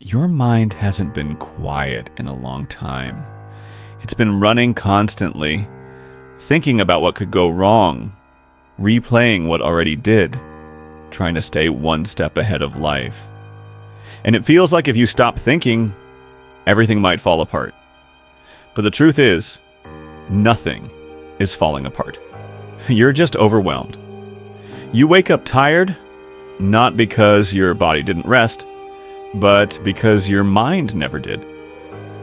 Your mind hasn't been quiet in a long time. It's been running constantly, thinking about what could go wrong, replaying what already did, trying to stay one step ahead of life. And it feels like if you stop thinking, everything might fall apart. But the truth is, nothing is falling apart. You're just overwhelmed. You wake up tired, not because your body didn't rest, but because your mind never did.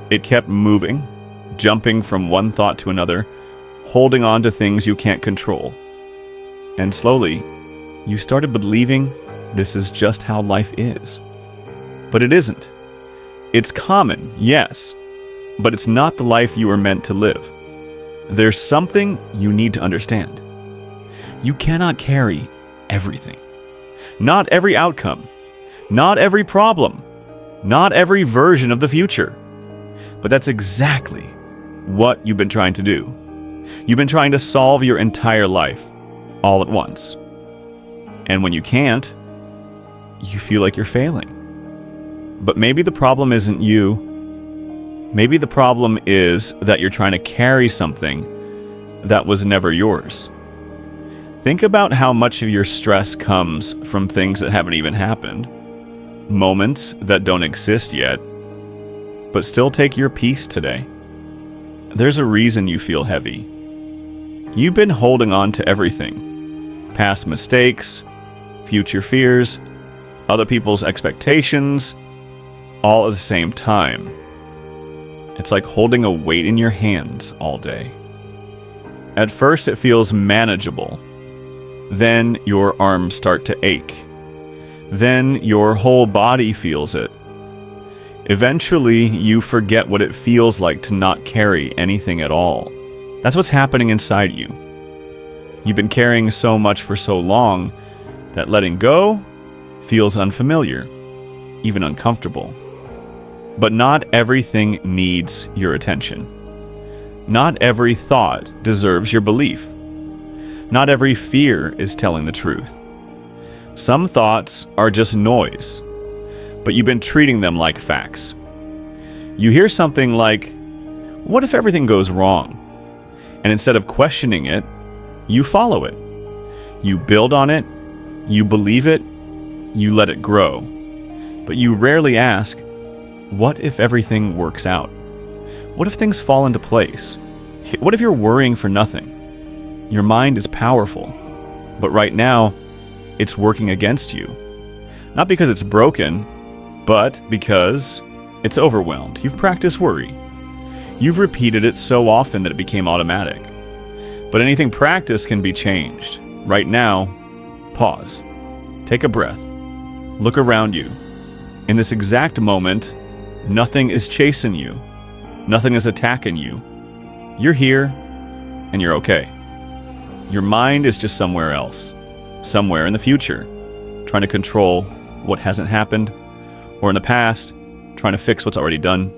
It kept moving, jumping from one thought to another, holding on to things you can't control. And slowly, you started believing this is just how life is. But it isn't. It's common, yes, but it's not the life you were meant to live. There's something you need to understand. You cannot carry everything. Not every outcome. Not every problem. Not every version of the future. But that's exactly what you've been trying to do. You've been trying to solve your entire life all at once. And when you can't, you feel like you're failing. But maybe the problem isn't you. Maybe the problem is that you're trying to carry something that was never yours. Think about how much of your stress comes from things that haven't even happened, moments that don't exist yet, but still take your peace today. There's a reason you feel heavy. You've been holding on to everything. Past mistakes, future fears, other people's expectations, all at the same time. It's like holding a weight in your hands all day. At first it feels manageable. Then your arms start to ache. Then your whole body feels it. Eventually, you forget what it feels like to not carry anything at all. That's what's happening inside you. You've been carrying so much for so long that letting go feels unfamiliar, even uncomfortable. But not everything needs your attention. Not every thought deserves your belief. Not every fear is telling the truth. Some thoughts are just noise, but you've been treating them like facts. You hear something like, "What if everything goes wrong?" And instead of questioning it, you follow it. You build on it, you believe it, you let it grow. But you rarely ask, what if everything works out? What if things fall into place? What if you're worrying for nothing? Your mind is powerful, but right now, it's working against you. Not because it's broken, but because it's overwhelmed. You've practiced worry. You've repeated it so often that it became automatic. But anything practiced can be changed. Right now, pause. Take a breath. Look around you. In this exact moment, nothing is chasing you. Nothing is attacking you. You're here, and you're okay. Your mind is just somewhere else. Somewhere in the future, trying to control what hasn't happened, or in the past, trying to fix what's already done.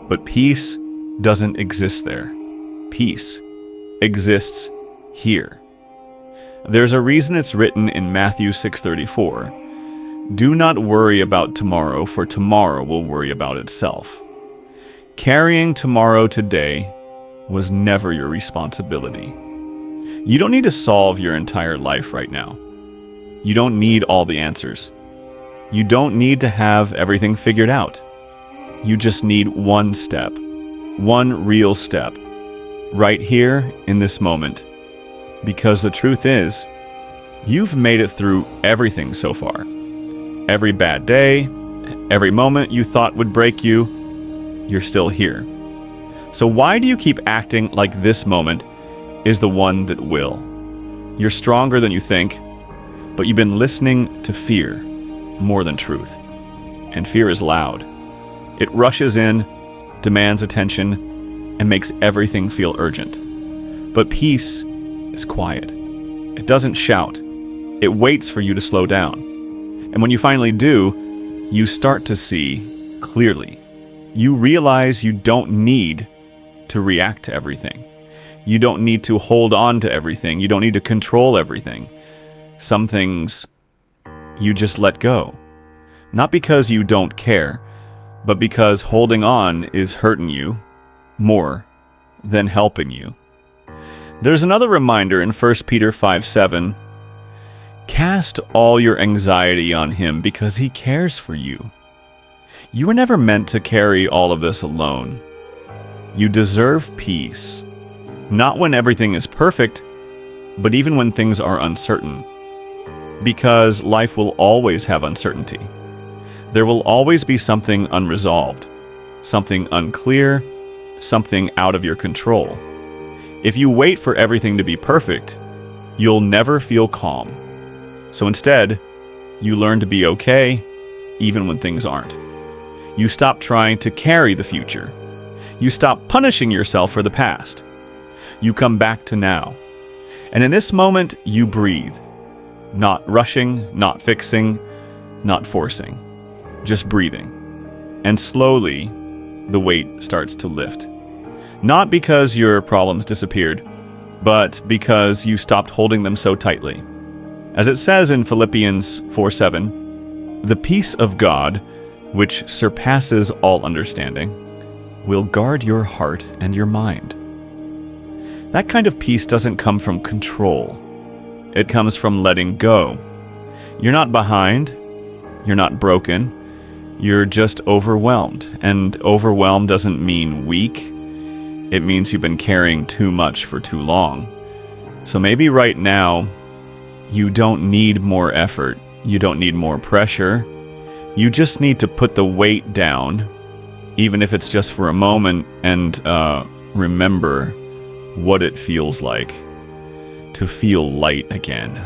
But peace doesn't exist there. Peace exists here. There's a reason it's written in Matthew 6:34. Do not worry about tomorrow, for tomorrow will worry about itself. Carrying tomorrow today was never your responsibility. You don't need to solve your entire life right now. You don't need all the answers. You don't need to have everything figured out. You just need one step, one real step, right here in this moment. Because the truth is, you've made it through everything so far. Every bad day, every moment you thought would break you, you're still here. So why do you keep acting like this moment is the one that will? You're stronger than you think, but you've been listening to fear more than truth. And fear is loud. It rushes in, demands attention, and makes everything feel urgent. But peace is quiet. It doesn't shout. It waits for you to slow down. And when you finally do, you start to see clearly. You realize you don't need to react to everything. You don't need to hold on to everything. You don't need to control everything. Some things you just let go. Not because you don't care, but because holding on is hurting you more than helping you. There's another reminder in 1 Peter 5:7. Cast all your anxiety on him because he cares for you. You were never meant to carry all of this alone. You deserve peace, not when everything is perfect, but even when things are uncertain. Because life will always have uncertainty. There will always be something unresolved, something unclear, something out of your control. If you wait for everything to be perfect, you'll never feel calm. So instead, you learn to be okay, even when things aren't. You stop trying to carry the future. You stop punishing yourself for the past. You come back to now. And in this moment, you breathe. Not rushing, not fixing, not forcing. Just breathing. And slowly, the weight starts to lift. Not because your problems disappeared, but because you stopped holding them so tightly. As it says in Philippians 4:7, the peace of God, which surpasses all understanding, will guard your heart and your mind. That kind of peace doesn't come from control. It comes from letting go. You're not behind. You're not broken. You're just overwhelmed. And overwhelmed doesn't mean weak. It means you've been carrying too much for too long. So maybe right now, you don't need more effort. You don't need more pressure. You just need to put the weight down, even if it's just for a moment, and remember what it feels like to feel light again.